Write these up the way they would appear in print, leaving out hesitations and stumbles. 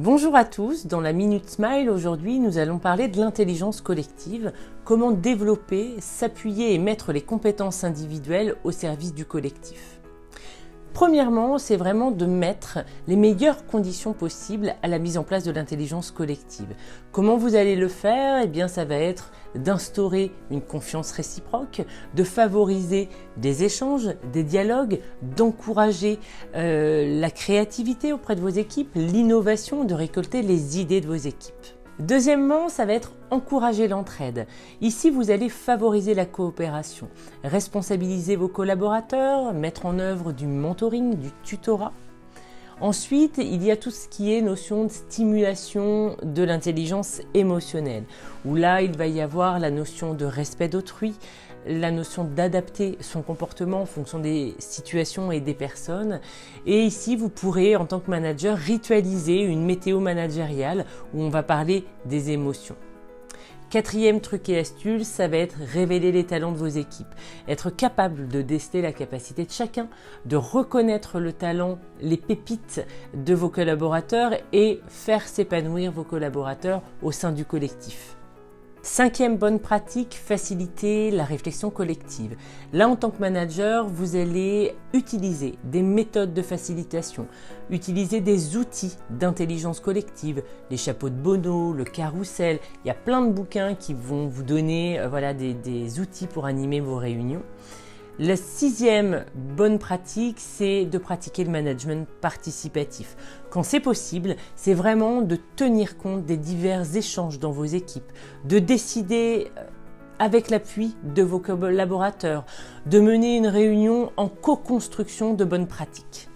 Bonjour à tous, dans la Minute Smile, aujourd'hui nous allons parler de l'intelligence collective, comment développer, s'appuyer et mettre les compétences individuelles au service du collectif. Premièrement, c'est vraiment de mettre les meilleures conditions possibles à la mise en place de l'intelligence collective. Comment vous allez le faire? Eh bien, ça va être d'instaurer une confiance réciproque, de favoriser des échanges, des dialogues, d'encourager la créativité auprès de vos équipes, l'innovation, de récolter les idées de vos équipes. Deuxièmement, ça va être encourager l'entraide. Ici, vous allez favoriser la coopération, responsabiliser vos collaborateurs, mettre en œuvre du mentoring, du tutorat. Ensuite, il y a tout ce qui est notion de stimulation de l'intelligence émotionnelle, où là, il va y avoir la notion de respect d'autrui, la notion d'adapter son comportement en fonction des situations et des personnes. Et ici, vous pourrez, en tant que manager, ritualiser une météo managériale où on va parler des émotions. Quatrième truc et astuce, ça va être révéler les talents de vos équipes. Être capable de déceler la capacité de chacun, de reconnaître le talent, les pépites de vos collaborateurs et faire s'épanouir vos collaborateurs au sein du collectif. Cinquième bonne pratique, faciliter la réflexion collective. Là, en tant que manager, vous allez utiliser des méthodes de facilitation, utiliser des outils d'intelligence collective, les chapeaux de Bono, le carrousel. Il y a plein de bouquins qui vont vous donner des outils pour animer vos réunions. La sixième bonne pratique, c'est de pratiquer le management participatif. Quand c'est possible, c'est vraiment de tenir compte des divers échanges dans vos équipes, de décider avec l'appui de vos collaborateurs, de mener une réunion en co-construction de bonnes pratiques.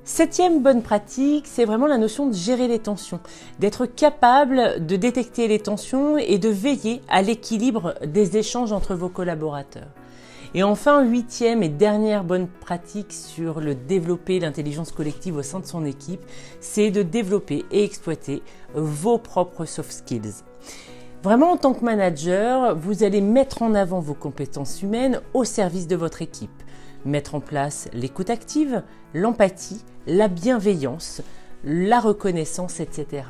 Septième bonne pratique, c'est vraiment la notion de gérer les tensions, d'être capable de détecter les tensions et de veiller à l'équilibre des échanges entre vos collaborateurs. Et enfin, huitième et dernière bonne pratique sur le développer l'intelligence collective au sein de son équipe, c'est de développer et exploiter vos propres soft skills. Vraiment, en tant que manager, vous allez mettre en avant vos compétences humaines au service de votre équipe. Mettre en place l'écoute active, l'empathie, la bienveillance, la reconnaissance, etc.